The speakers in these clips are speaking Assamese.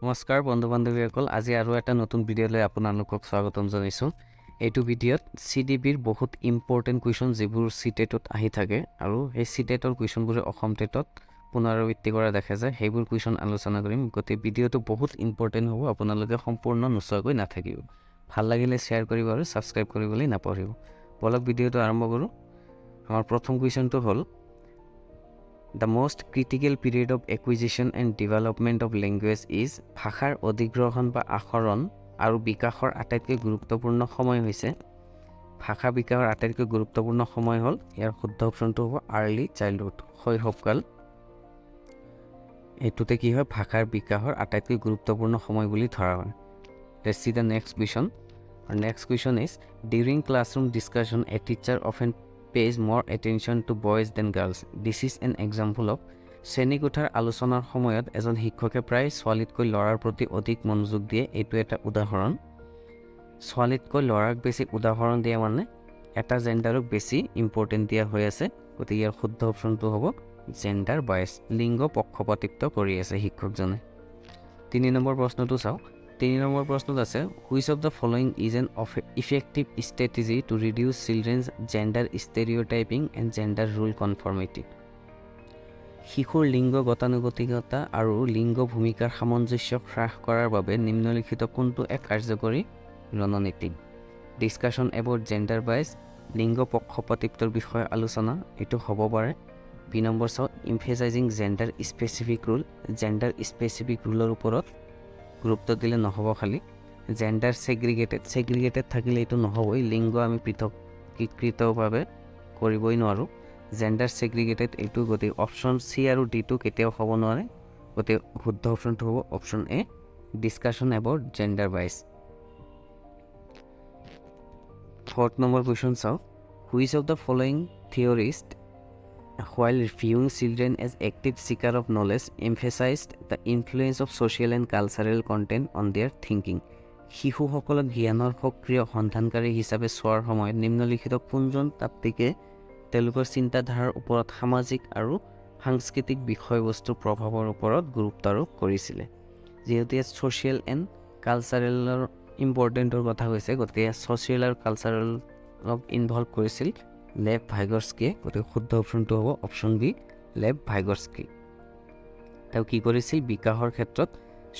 নমস্কাৰ বন্ধু বান্ধৱীসকল, আজি আৰু এটা নতুন ভিডিঅ'লৈ আপোনালোকক স্বাগতম জনাইছোঁ। এইটো ভিডিঅ'ত CDBৰ বহুত ইম্পৰ্টেণ্ট কুৱেশ্যন যিবোৰ CTETত আহি থাকে আৰু সেই CTETৰ কুৱেশ্যনবোৰে অসম টেটত পুনৰাবৃত্তি কৰা দেখা যায়, সেইবোৰ কুৱেশ্যন আলোচনা কৰিম। গতিকে ভিডিঅ'টো বহুত ইম্পৰ্টেণ্ট হ'ব, আপোনালোকে সম্পূৰ্ণ নোচোৱাকৈ নাথাকিব। ভাল লাগিলে শ্বেয়াৰ কৰিব আৰু ছাবস্ক্ৰাইব কৰিবলৈ নাপাহৰিব। বলক ভিডিঅ'টো আৰম্ভ কৰোঁ। আমাৰ প্ৰথম কুৱেশ্যনটো হ'ল The most critical period of acquisition and development of language is ভাষাৰ অধিগ্ৰহণ বা আহৰণ আৰু বিকাশৰ আটাইতকৈ গুৰুত্বপূৰ্ণ সময় হৈছে। ভাষা বিকাশৰ আটাইতকৈ গুৰুত্বপূৰ্ণ সময় হ'ল, ইয়াৰ শুদ্ধ অপশ্যনটো হ'ব আৰ্লি চাইল্ডহুড, শৈশৱকাল। এইটোতে কি হয়, ভাষাৰ বিকাশৰ আটাইতকৈ গুৰুত্বপূৰ্ণ সময় বুলি ধৰা হয়। Let's see the next question. Our next question is, during classroom discussion, a teacher often pays more attention to boys than girls. This is an example of শ্ৰেণীকোঠাৰ আলোচনাৰ সময়ত এজন শিক্ষকে প্ৰায় ছোৱালীতকৈ ল'ৰাৰ প্ৰতি অধিক মনোযোগ দিয়ে। এইটো এটা উদাহৰণ। ছোৱালীতকৈ ল'ৰাক বেছি উদাহৰণ দিয়া মানে এটা জেণ্ডাৰক বেছি ইম্পৰ্টেণ্ট দিয়া হৈ আছে। গতিকে ইয়াৰ শুদ্ধ অপশ্যনটো হ'ব জেণ্ডাৰ বায়াছ, লিংগ পক্ষপাতিত্ব কৰি আছে শিক্ষকজনে। 3 নম্বৰ প্ৰশ্নটো চাওঁ। 3 নম্বৰ প্ৰশ্নত আছে, which of the following is an effective strategy to reduce children's gender stereotyping and gender role conformity. শিশুৰ লিংগ গতানুগতিকতা আৰু লিংগ ভূমিকাৰ সামঞ্জস্য হ্ৰাস কৰাৰ বাবে নিম্নলিখিত কোনটো এক কাৰ্যকৰী ৰণনীতি? ডিছকাশ্যন এবাউট জেণ্ডাৰ বায়াছ, লিংগ পক্ষপাতিত্বৰ বিষয়ে আলোচনা, এইটো হ'ব পাৰে। বি নম্বৰ চাওঁ, emphasizing gender specific role, gender specific ৰুলৰ ওপৰত গুৰুত্ব দিলে নহ'ব। খালি জেণ্ডাৰ ছেগ্ৰিগেটেড থাকিলে এইটো নহ'বই, লিংগ আমি পৃথকীকৃতভাৱে কৰিবই নোৱাৰোঁ। জেণ্ডাৰ ছেগ্ৰিগেটেড এইটো, গতিকে অপশ্যন চি আৰু ডিটো কেতিয়াও হ'ব নোৱাৰে। গতিকে শুদ্ধ অপশ্যনটো হ'ব option A, discussion about gender bias. 4th number question চাওঁ, which of the following theorist while viewing children as active seeker of knowledge emphasized the influence of social and cultural content on their thinking. শিশুসকলক জ্ঞানৰ সক্ৰিয় সন্ধানকাৰী হিচাপে চোৱাৰ সময়ত নিম্নলিখিত কোনজন তাত্ত্বিকে তেওঁলোকৰ চিন্তাধাৰাৰ ওপৰত সামাজিক আৰু সাংস্কৃতিক বিষয়বস্তুৰ প্ৰভাৱৰ ওপৰত গুৰুত্ব আৰোপ কৰিছিলে? যিহেতু ইয়াত ছ'চিয়েল এণ্ড কালচাৰেলৰ ইম্পৰ্টেণ্টৰ কথা কৈছে, গতিকে ছ'চিয়েল আৰু কালচাৰেলক ইনভলভ কৰিছিল লেভ ভাইগৰ্স্কিয়ে। গতিকে শুদ্ধ অপশ্যনটো হ'ব অপশ্যন বি, লেভ ভাইগৰ্স্কি। তেওঁ কি কৰিছিল, বিকাশৰ ক্ষেত্ৰত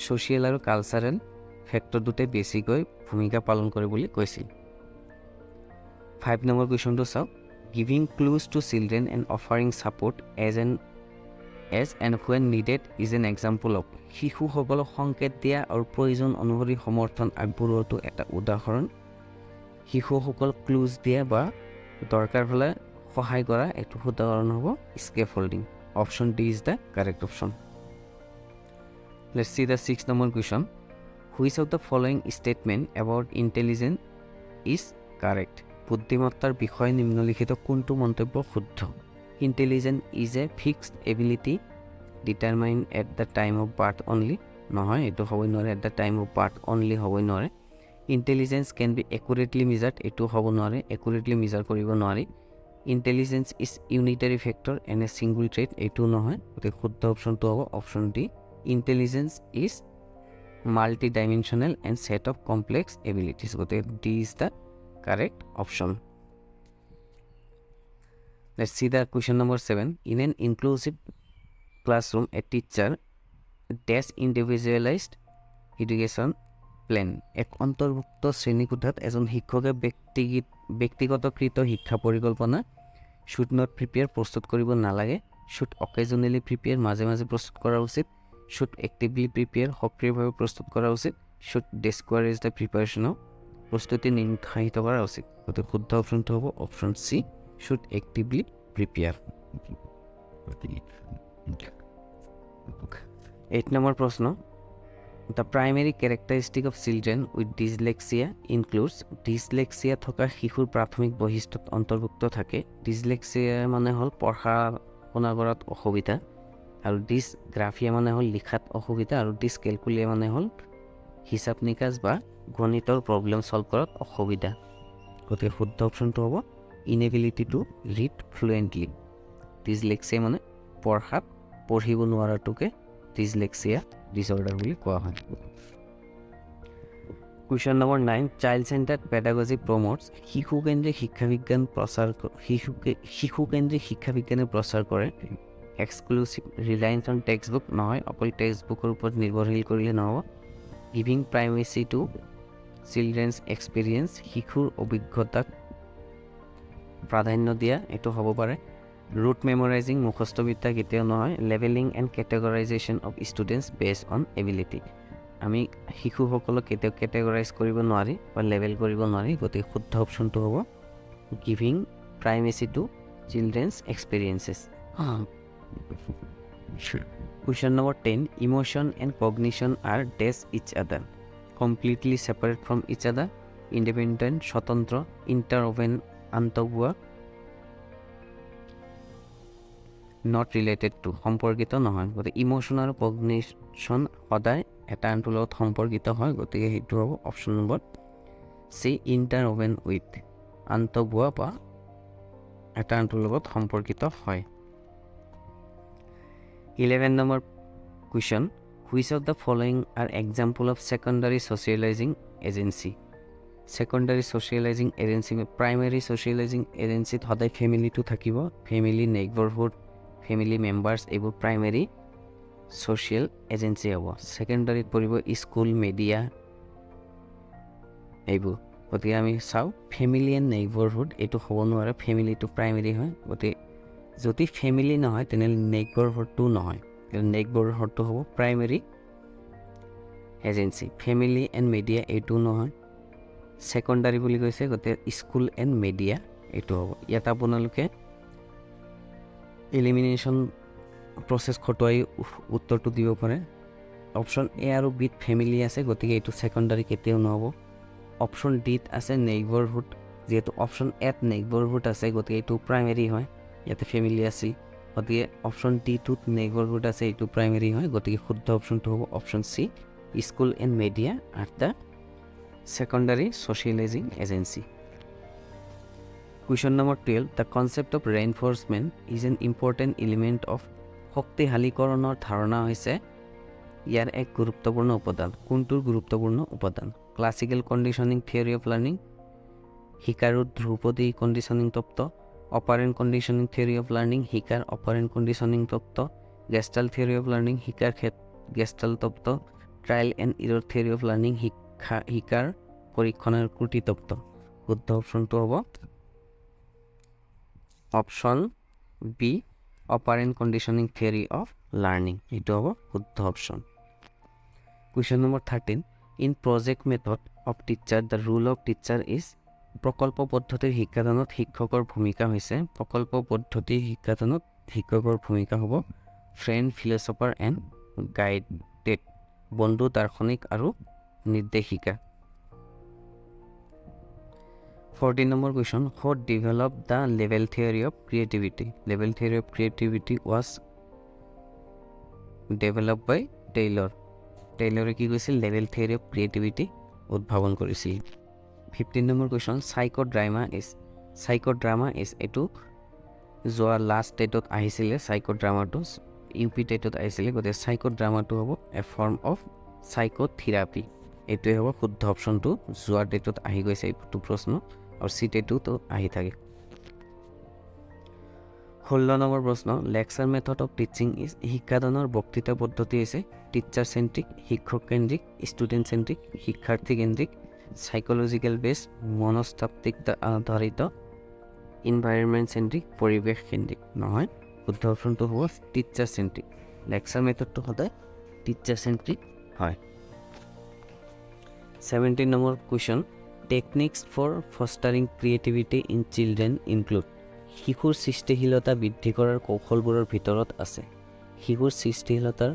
ছ'চিয়েল আৰু কালচাৰেল ফেক্টৰ দুটাই বেছিকৈ ভূমিকা পালন কৰে বুলি কৈছিল। 5 নম্বৰ কুৱেশ্যনটো চাওক, giving clues to children and offering support as and when needed is an example of. শিশুসকলক সংকেত দিয়া আৰু প্ৰয়োজন অনুসৰি সমৰ্থন আগবঢ়োৱাটো এটা উদাহৰণ। শিশুসকলক ক্লুজ দিয়া বা দৰকাৰ হ'লে সহায় কৰা, এইটো উদাহৰণ হ'ব scaffolding. Option D is the correct option. Let's see the 6th number question, which of the following statement about intelligence is correct? বুদ্ধিমত্তাৰ বিষয়ে নিম্নলিখিত কোনটো মন্তব্য শুদ্ধ? Intelligence is a fixed ability determine at the time of birth only, নহয়, এইটো হ'বই নোৱাৰে। At the time of birth only হ'বই নোৱাৰে। Intelligence can be accurately measured, এইটো হ'ব নোৱাৰে, একুৰেটলি মেজাৰ কৰিব নোৱাৰি। Intelligence is ইউনিটাৰী factor and a single trait, এইটো নহয়। গতিকে শুদ্ধ অপশ্যনটো হ'ব option D, intelligence is multi dimensional and set of complex abilities. গতিকে D is the correct option. Let's see the question number 7, in an inclusive classroom a teacher does individualized education plan. এক অন্তৰ্ভুক্ত শ্ৰেণীকোঠাত এজন শিক্ষকে ব্যক্তিগতকৃত শিক্ষা পৰিকল্পনা শুড নট প্ৰিপেয়াৰ প্ৰস্তুত কৰিব নালাগে, শুড অকেজনেলি প্ৰিপেয়াৰ মাজে মাজে প্ৰস্তুত কৰা উচিত, শুড এক্টিভলি প্ৰিপেয়াৰ সক্ৰিয়ভাৱে প্ৰস্তুত কৰা উচিত, শুড ডিছকাৰেজ দ্য প্ৰিপাৰেশ্যন প্ৰস্তুতি নিৰুৎসাহিত কৰা উচিত। গতিকে শুদ্ধ অপশ্যনটো হ'ব option C, should actively prepare. 8 number প্ৰশ্ন, the primary characteristic of children with dyslexia includes. Dyslexia থকা শিশুৰ প্ৰাথমিক বৈশিষ্ট্যত অন্তৰ্ভুক্ত থাকে। ডিছলেক্সিয়া মানে হ'ল পঢ়া শুনা কৰাত অসুবিধা, আৰু ডিছগ্ৰাফিয়া মানে হ'ল লিখাত অসুবিধা, আৰু ডিছকেলকুলিয়া মানে হ'ল হিচাপ নিকাচ বা গণিতৰ প্ৰব্লেম ছল্ভ কৰাত অসুবিধা। গতিকে শুদ্ধ অপশ্যনটো হ'ব inability to read fluently. Dyslexia মানে পঢ়িব নোৱাৰাটোকে ডিসলেক্সিয়া ডিসঅৰ্ডাৰ বুলি কোৱা হয়। Question number 9, child centered pedagogy promotes, শিশুকেন্দ্ৰিক শিক্ষাবিজ্ঞানে প্ৰচাৰ কৰে exclusive reliance on text book নহয়, অকল টেক্সট বুকৰ ওপৰত নিৰ্ভৰশীল কৰিলে নহ'ব। Giving primacy to children's experience, শিশুৰ অভিজ্ঞতাক প্ৰাধান্য দিয়া, এইটো হ'ব পাৰে। ৰুট মেমৰাইজিং, মুখস্থ বিদ্যা কেতিয়াও নহয়। Levelling and categorisation of students based on ability, আমি শিশুসকলক কেতিয়াও কেটেগৰাইজ কৰিব নোৱাৰি বা লেভেল কৰিব নোৱাৰি, গতিকে শুদ্ধ অপশ্যনটো হ'ব giving primacy to children's experiences. Question number 10, emotion and cognition are dash each other, completely separate from each other, independent, স্বতন্ত্র, interwoven, আন্তঃবোৱা, not related to, সম্পৰ্কিত নহয়। গতিকে ইমোশ্যন আৰু কগনিশ্যন সদায় এটা আনটোৰ লগত সম্পৰ্কিত হয়, গতিকে সেইটো হ'ব অপশ্যন নম্বৰ চি, ইণ্টাৰওভেন উইথ, আন্তঃবোৱা বা এটা আনটোৰ লগত সম্পৰ্কিত হয়। 11 number question, which of the following are example of secondary socializing agency? Secondary socializing agency, primary socializing agency সদায় ফেমিলিটো থাকিব, ফেমিলি, নেইবাৰহুড, ফেমিলি মেম্বাৰ্ছ, এইবোৰ প্ৰাইমেৰী ছ'চিয়েল এজেঞ্চি হ'ব। ছেকেণ্ডাৰীত পৰিব স্কুল, মিডিয়া, এইবোৰ। গতিকে আমি চাওঁ ফেমিলি এণ্ড নেইবাৰহুড, এইটো হ'ব নোৱাৰে, ফেমিলিটো প্ৰাইমেৰী হয়। গতিকে যদি ফেমিলি নহয় তেনেহ'লে নেইবাৰহুডটো নহয়, নেইবাৰহুডটো হ'ব primary agency. Family and media এইটো নহয়, ছেকেণ্ডাৰী বুলি কৈছে, গতিকে স্কুল এণ্ড মিডিয়া এইটো হ'ব। ইয়াত আপোনালোকে এলিমিনেশ্যন প্ৰচেছ খটুৱাই উত্তৰটো দিব পাৰে। অপশ্যন এ আৰু বিত ফেমিলি আছে, গতিকে এইটো ছেকেণ্ডাৰী কেতিয়াও নহ'ব। অপশ্যন ডিত আছে নেইবাৰহুড, যিহেতু অপশ্যন এত নেইবাৰহুড আছে, গতিকে এইটো প্ৰাইমেৰী হয়, ইয়াতে ফেমিলি আছে, গতিকে অপশ্যন ডিটোত নেইবাৰহুড আছে, এইটো প্ৰাইমেৰী হয়। গতিকে শুদ্ধ অপশ্যনটো হ'ব option C, school and media are the secondary socializing agency. Question number 12, the concept of reinforcement is an important element of, শক্তিশালীকৰণৰ ধাৰণা হৈছে ইয়াৰ এক গুৰুত্বপূৰ্ণ উপাদান। কোনটোৰ গুৰুত্বপূৰ্ণ উপাদান? Classical conditioning theory of learning, শিকাৰ ধ্ৰুপদী কণ্ডিশ্যনিং তত্ত্ব, operant conditioning theory of learning, শিকাৰ অপাৰেণ্ট কণ্ডিশ্যনিং তত্ত্ব, গেষ্টাল্ট থিয়ৰী অফ লাৰ্ণিং, শিকাৰ গেষ্টাল্ট তত্ত্ব, trial and error theory of learning, শিকাৰ পৰীক্ষণৰ ত্ৰুটি তত্ত্ব। শুদ্ধ অপশ্যনটো হ'ব option B, operant conditioning theory of learning, এইটো হ'ব শুদ্ধ option. Question number 13, in project method of teacher the rule of teacher is, প্ৰকল্প পদ্ধতিৰ শিক্ষাদানত শিক্ষকৰ ভূমিকা হৈছে, প্ৰকল্প পদ্ধতিৰ শিক্ষাদানত শিক্ষকৰ ভূমিকা হ'ব ফ্ৰেণ্ড, ফিলচফাৰ এণ্ড গাইডেড, বন্ধু, দাৰ্শনিক আৰু নিৰ্দেশিকা। 14 number question, who develop the level theory of creativity? Level theory of creativity was develop by Taylor. টেইলৰে কি কৈছিল? লেভেল থিয়ৰী অফ ক্ৰিয়েটিভিটি উদ্ভাৱন কৰিছিল। 15 নম্বৰ কুৱেশ্যন, চাইক'ড্ৰামা ইজ, এইটো যোৱা লাষ্ট ডেটত আহিছিলে, চাইক'ড্ৰামাটো ইউ পি টেটত আহিছিলে, গতিকে চাইক'ড্ৰামাটো হ'ব এ ফৰ্ম অফ চাইক'থেৰাপি, এইটোৱে হ'ব শুদ্ধ অপশ্যনটো। যোৱা ডেটত আহি গৈছে এইটো প্ৰশ্ন, আৰু চিটেটোতো আহি থাকে। 16 নম্বৰ প্ৰশ্ন, lecture method of teaching is, শিক্ষাদানৰ বক্তৃতা পদ্ধতি হৈছে টিচাৰ চেণ্ট্ৰিক, শিক্ষক কেন্দ্ৰিক, ষ্টুডেণ্ট চেণ্ট্ৰিক, শিক্ষাৰ্থী কেন্দ্ৰিক, চাইক'লজিকেল বেছ, মনস্তাত্ত্বিকতা আধাৰিত, ইনভাইৰনমেণ্ট চেণ্ট্ৰিক, পৰিৱেশ কেন্দ্ৰিক। নহয়, শুদ্ধ অপশ্যনটো হ'ব টিচাৰ চেণ্ট্ৰিক। লেকচাৰ মেথডটো সদায় টিচাৰ চেণ্ট্ৰিক হয়। 17 number question, techniques for fostering creativity in children include, শিশুৰ সৃষ্টিশীলতা বৃদ্ধি কৰাৰ কৌশলবোৰৰ ভিতৰত আছে। শিশুৰ সৃষ্টিশীলতাৰ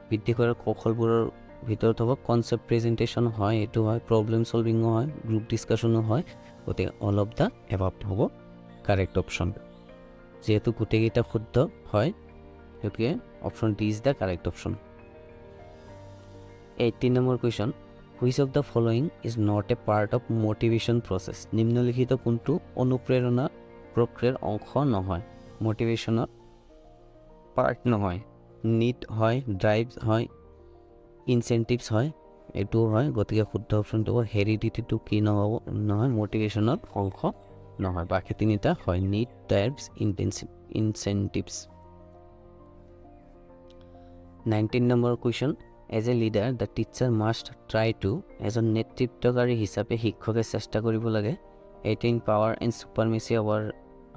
বৃদ্ধি কৰাৰ কৌশলবোৰৰ ভিতৰত হ'ব কনচেপ্ট প্ৰেজেণ্টেশ্যন হয়, এইটো হয়, প্ৰব্লেম চলভিঙো হয়, গ্ৰুপ ডিছকাশ্যনো হয়, গতিকে অল অফ দ্য এবাভ হ'ব কাৰেক্ট অপশ্যন। যিহেতু গোটেইকেইটা শুদ্ধ হয়, গতিকে option D is the correct option. 18 number question, which of the following is not A part of motivation process? নিম্নলিখিত কোনটো অনুপ্ৰেৰণা প্ৰক্ৰিয়াৰ অংশ নহয়, মটিভেশ্যনৰ পাৰ্ট নহয়? নিড হয়, ড্ৰাইভছ হয়, ইনচেণ্টিভছ হয়, এইটোও হয়। গতিকে শুদ্ধ অপশ্যনটো হ'ব হেৰিডিটিটো কি নহ'ব নহয়, মটিভেশ্যনৰ অংশ নহয়। বাকী তিনিটা হয়, need, drives, incentives. 19 number question, as a leader the teacher must try to, এজন নেতৃত্বকাৰী হিচাপে শিক্ষকে চেষ্টা কৰিব লাগে attain power and supremacy over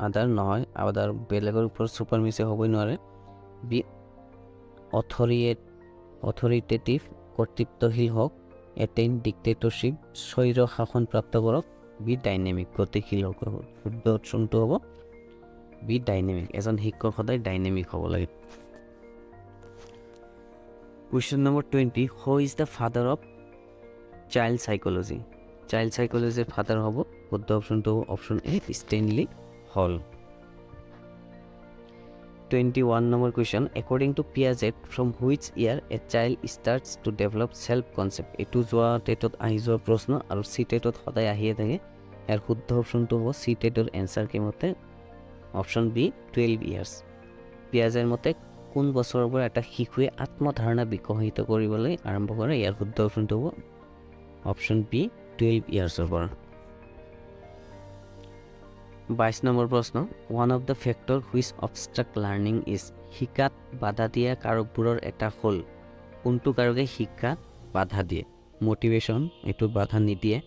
other নহয়, আদাৰ বেলেগৰ ওপৰত ছুপাৰমেচি হ'বই নোৱাৰে। বি অথৰিটেটিভ কৰ্তৃত্বশীল হওক, এটেইন ডিক্টেটৰশ্বিপ স্বৈৰ শাসন প্ৰাপ্ত কৰক, বি ডাইনেমিক গতিশীল হওক। শুদ্ধ অপশ্যনটো হ'ব বি ডাইনেমিক। এজন শিক্ষক সদায় ডাইনেমিক হ'ব লাগে। Question number 20, who is the father of child psychology? Child সাইকোলজিৰ ফাদাৰ হ'ব, শুদ্ধ অপশ্যনটো হ'ব option A Stanley Hall. 21 number question, according to Piaget from which year a child starts to develop self concept? এইটো যোৱা টেটত আহি যোৱা প্ৰশ্ন আৰু চি টেটত সদায় আহিয়ে থাকে। ইয়াৰ শুদ্ধ অপশ্যনটো হ'ব চি টেটৰ এনচাৰ কি মতে অপশ্যন বি 12 ইয়াৰ্ছ। পিয়াজেৰ মতে কোন বছৰৰ পৰা এটা শিশুৱে আত্মধাৰণা বিকশিত কৰিবলৈ আৰম্ভ কৰে? ইয়াৰ শুদ্ধ অপশ্যনটো হ'ব অপশ্যন বি 12 ইয়াৰ্ছৰ পৰা। 22 নম্বৰ প্ৰশ্ন, one of the factor which obstruct learning is? শিকাত বাধা দিয়া কাৰকবোৰৰ এটা হ'ল। কোনটো কাৰকে শিকাত বাধা দিয়ে? মটিভেশ্যন, এইটো বাধা নিদিয়ে।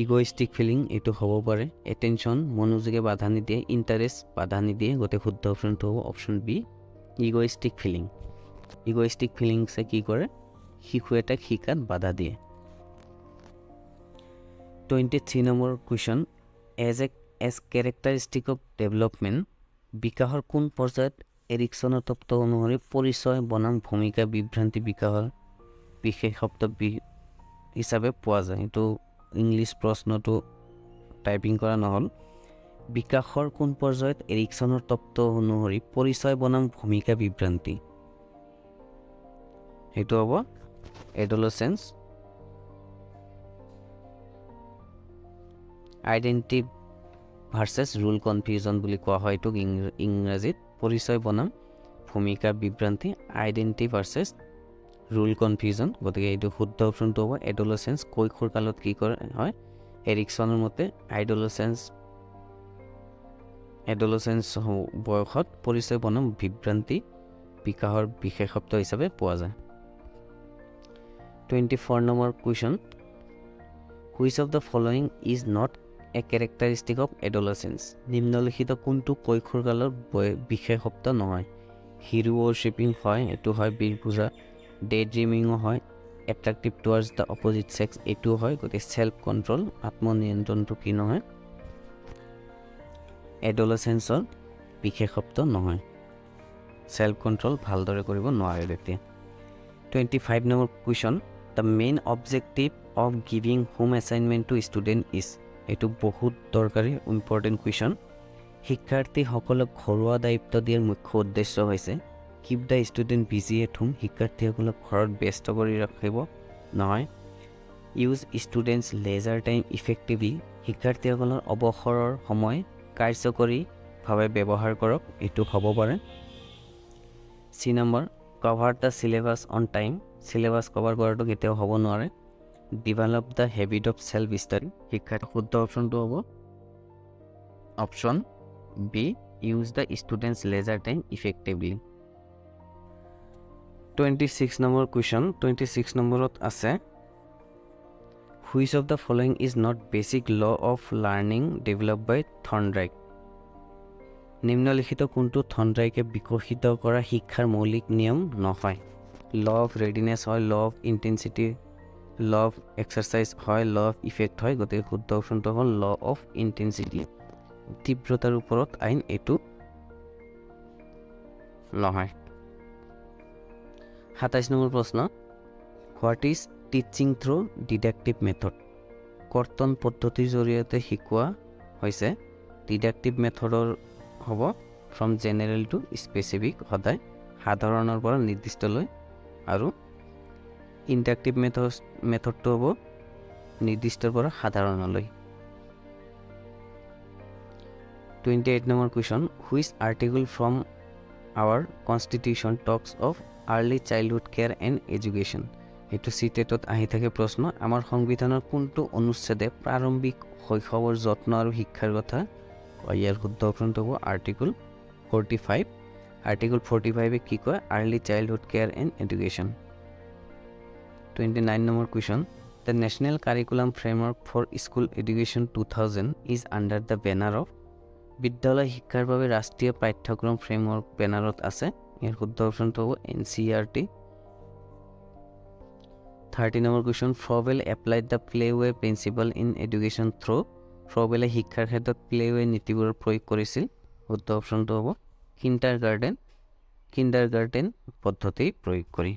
ইগ'ইষ্টিক ফিলিং, এইটো হ'ব পাৰে। এটেনশ্যন, মনোযোগে বাধা নিদিয়ে। ইণ্টাৰেষ্ট, বাধা নিদিয়ে। গতিকে শুদ্ধ অপশ্যনটো হ'ব option B egoistic feeling. Egoistic ফিলিংছে কি কৰে? শিশু এটাক শিকাত বাধা দিয়ে। 23 number question, as characteristic of development, বিকাশৰ কোন পৰ্যায়ত এৰিকছনৰ তত্ত্ব অনুসৰি পৰিচয় বনাম ভূমিকা বিভ্ৰান্তি বিকাশৰ বিশেষ শব্দ হিচাপে পোৱা যায়? এইটো ইংলিছ প্ৰশ্নটো টাইপিং কৰা নহ'ল। বিকাশৰ কোন পৰ্যায়ত এৰিকছনৰ তত্ত্ব অনুসৰি পৰিচয় বনাম ভূমিকা বিভ্ৰান্তি? সেইটো হ'ব এডলচেঞ্চ। আইডেণ্টিটি ভাৰ্চেছ ৰুল কনফিউজন বুলি কোৱা হয় এইটোক ইংৰাজীত। পৰিচয় বনাম ভূমিকা বিভ্ৰান্তি, আইডেণ্টিটি ভাৰ্চেছ ৰুল কনফিউজন। গতিকে এইটো শুদ্ধ অপশ্যনটো হ'ব এডলচেঞ্চ। কৈশোৰ কালত কি কৰে হয়? এৰিকছনৰ মতে এডলচেঞ্চ বয়সত পৰিচয় বনাম বিভ্ৰান্তি বিকাশৰ বিশেষত্ব হিচাপে পোৱা যায়। 24 number question, which of the following is not a characteristic of adolescence? নিম্নলিখিত কোনটো কৈশোৰ কালৰ বিশেষত্ব নহয়? হিৰো ৱৰ্শ্বিপিং হয়, এইটো হয়। বীৰ পূজা, ডে ড্ৰিমিঙো হয়। Attractive towards the opposite sex, এইটোও হয়। গতিকে ছেল্ফ কণ্ট্ৰল, আত্মনিয়ন্ত্ৰণটো কি নহয়? এডলচেঞ্চৰ বিশেষত্ব নহয়। ছেল্ফ কণ্ট্ৰল ভালদৰে কৰিব নোৱাৰে তেতিয়া। 25 number question, the main objective of giving home assignment to student is? এইটো বহুত দৰকাৰী ইম্পৰ্টেণ্ট কুৱেশ্যন। শিক্ষাৰ্থীসকলক ঘৰুৱা দায়িত্ব দিয়াৰ মুখ্য উদ্দেশ্য হৈছে keep the student busy at home, শিক্ষাৰ্থীসকলক ঘৰত ব্যস্ত কৰি ৰাখিব নহয়। Use students leisure time effectively, শিক্ষাৰ্থীসকলৰ অৱসৰৰ সময় কাৰ্যকৰীভাৱে ব্যৱহাৰ কৰক, এইটো হ'ব পাৰে। C number, cover the syllabus on time, syllabus cover কৰাটো কেতিয়াও হ'ব নোৱাৰে। Develop the habit of self study, শিক্ষাৰ্থী শুদ্ধ অপশ্যনটো হ'ব option B use the students leisure time effectively. 26 number question, 26 নম্বৰত আছে which of the following is not basic law of learning develop by Thorndike? নিম্নলিখিত কোনটো থৰ্ণ্ডাইকে বিকশিত কৰা শিক্ষাৰ মৌলিক নিয়ম নহয়? ল অফ ৰেডিনেছ হয়, law of intensity, law of exercise হয়, ল অফ ইফেক্ট হয়। গতিকে শুদ্ধ অপশ্যনটো হ'ল ল অফ ইণ্টেনচিটি, তীব্ৰতাৰ ওপৰত আইন, এইটো নহয়। 27 নম্বৰ প্ৰশ্ন, what is teaching through deductive method? কৰ্তন পদ্ধতিৰ জৰিয়তে শিকোৱা হৈছে। ডিডাক্টিভ মেথডৰ হ'ব ফ্ৰম জেনেৰেল টু স্পেচিফিক, সদায় সাধাৰণৰ পৰা নিৰ্দিষ্টলৈ। আৰু ইণ্ডাক্টিভ মেথডটো হ'ব নিৰ্দিষ্টৰ পৰা সাধাৰণলৈ। 28 number question, which article from our constitution talks of early childhood care and education. এইটো চিটেটত আহি থাকে প্ৰশ্ন, আমাৰ সংবিধানৰ কোনটো অনুচ্ছেদে প্ৰাৰম্ভিক শৈশৱৰ যত্ন আৰু শিক্ষাৰ কথা কয়? ইয়াৰ শুদ্ধ অপশ্যনটো হ'ব আৰ্টিকল 45। আৰ্টিকল 45-এ কি কয়? Early childhood care and education. 29 number question, the national curriculum framework for school education 2000 is under the banner of. বিদ্যালয় শিক্ষাৰ বাবে ৰাষ্ট্ৰীয় পাঠ্যক্ৰম ফ্ৰেমৱৰ্ক বেনাৰত আছে। ইয়াৰ শুদ্ধ অপশ্যনটো হ'ব NCERT। 30 number question, Froebel applied the play way principle in education through. ফ্ৰবেলে শিক্ষাৰ ক্ষেত্ৰত প্লেৱে নীতিবোৰ প্ৰয়োগ কৰিছিল। শুদ্ধ অপশ্যনটো হ'ব কিণ্ডাৰগাৰ্টেন পদ্ধতি প্ৰয়োগ কৰি।